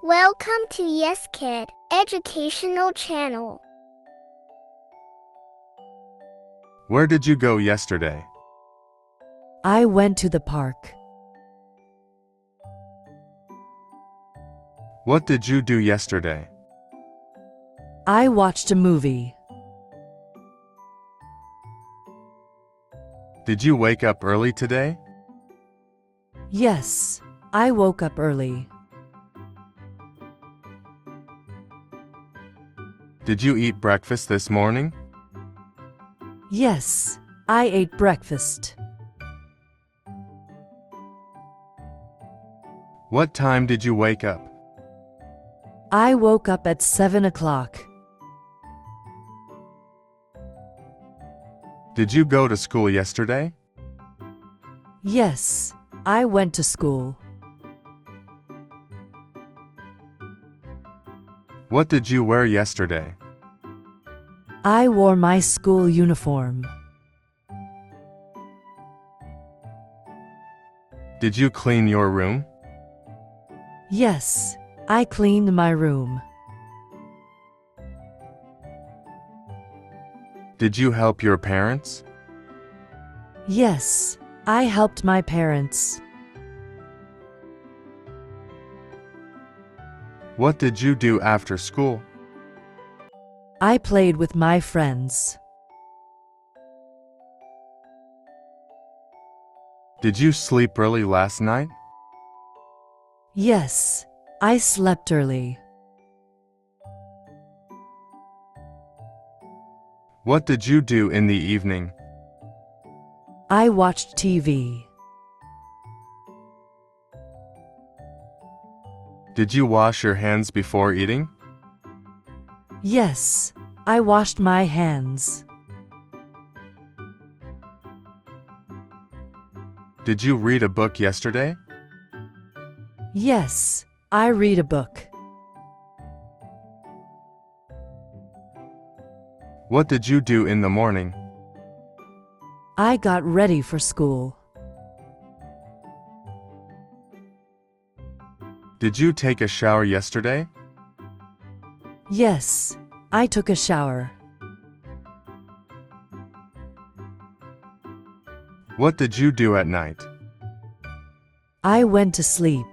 Welcome to Yes Kid Educational Channel. Where did you go yesterday? I went to the park. What did you do yesterday? I watched a movie. Did you wake up early today? Yes, I woke up early. Did you eat breakfast this morning? Yes, I ate breakfast. What time did you wake up? I woke up at 7 o'clock. Did you go to school yesterday? Yes, I went to school. What did you wear yesterday? I wore my school uniform. Did you clean your room? Yes, I cleaned my room. Did you help your parents? Yes, I helped my parents. What did you do after school? I played with my friends. Did you sleep early last night? Yes, I slept early. What did you do in the evening? I watched TV. Did you wash your hands before eating? Yes, I washed my hands. Did you read a book yesterday? Yes, I read a book. What did you do in the morning? I got ready for school. Did you take a shower yesterday? Yes, I took a shower. What did you do at night? I went to sleep.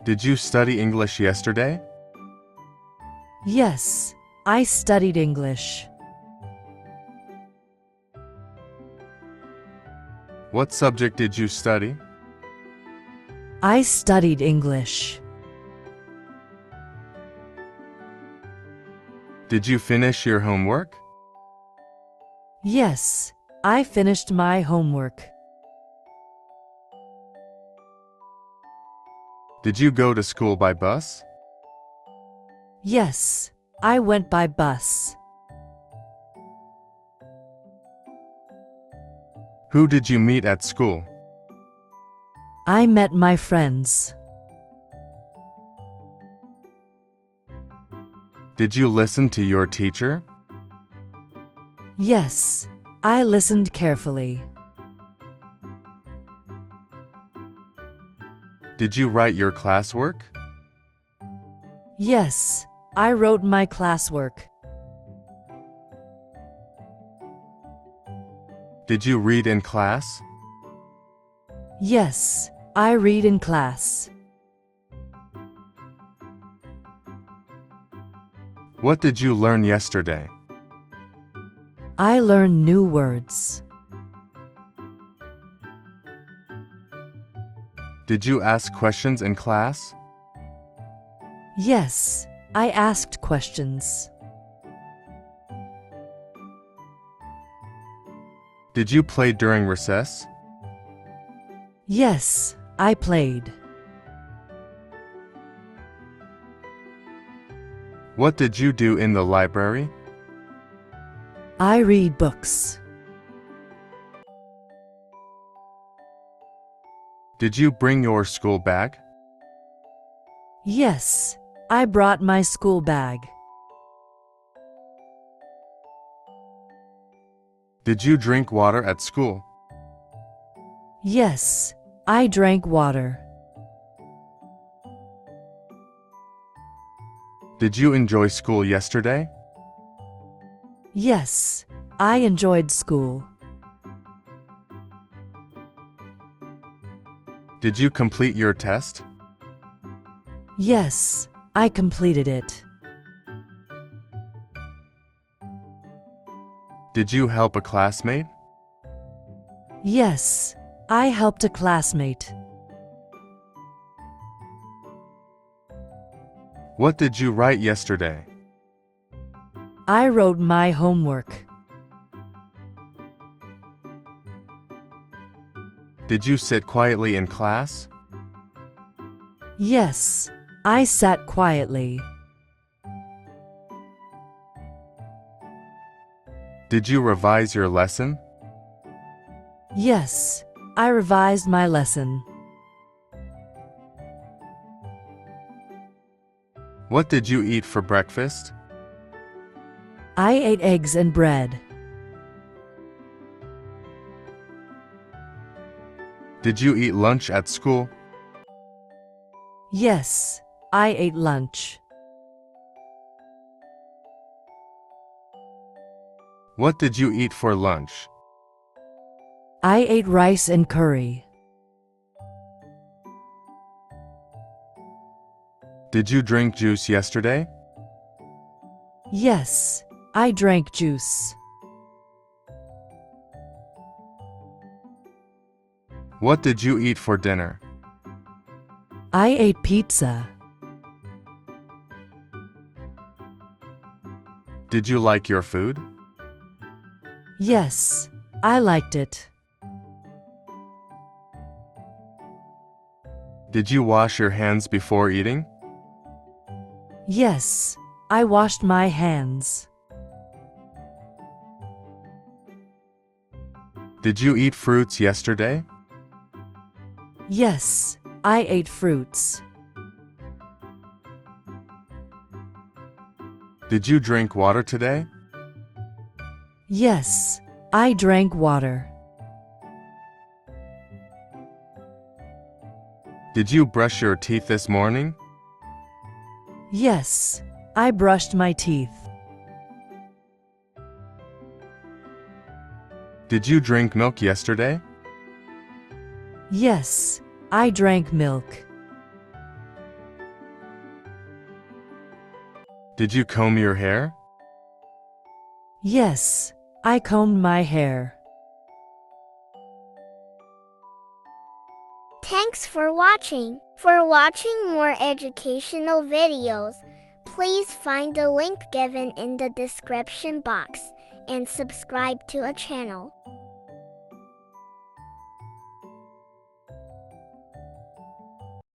Did you study English yesterday? Yes, I studied English. What subject did you study? I studied English. Did you finish your homework? Yes, I finished my homework. Did you go to school by bus? Yes, I went by bus. Who did you meet at school? I met my friends. Did you listen to your teacher? Yes, I listened carefully. Did you write your classwork? Yes, I wrote my classwork. Did you read in class? Yes, I read in class. What did you learn yesterday? I learned new words. Did you ask questions in class? Yes, I asked questions. Did you play during recess? Yes, I played. What did you do in the library? I read books. Did you bring your school bag? Yes, I brought my school bag. Did you drink water at school? Yes, I drank water. Did you enjoy school yesterday? Yes, I enjoyed school. Did you complete your test? Yes, I completed it. Did you help a classmate? Yes, I helped a classmate. What did you write yesterday? I wrote my homework. Did you sit quietly in class? Yes, I sat quietly. Did you revise your lesson? Yes, I revised my lesson. What did you eat for breakfast? I ate eggs and bread. Did you eat lunch at school? Yes, I ate lunch. What did you eat for lunch? I ate rice and curry. Did you drink juice yesterday? Yes, I drank juice. What did you eat for dinner? I ate pizza. Did you like your food? Yes, I liked it. Did you wash your hands before eating? Yes, I washed my hands. Did you eat fruits yesterday? Yes, I ate fruits. Did you drink water today? Yes, I drank water. Did you brush your teeth this morning? Yes, I brushed my teeth. Did you drink milk yesterday? Yes, I drank milk. Did you comb your hair? Yes, I combed my hair. Thanks for watching. For watching more educational videos, please find the link given in the description box and subscribe to our channel.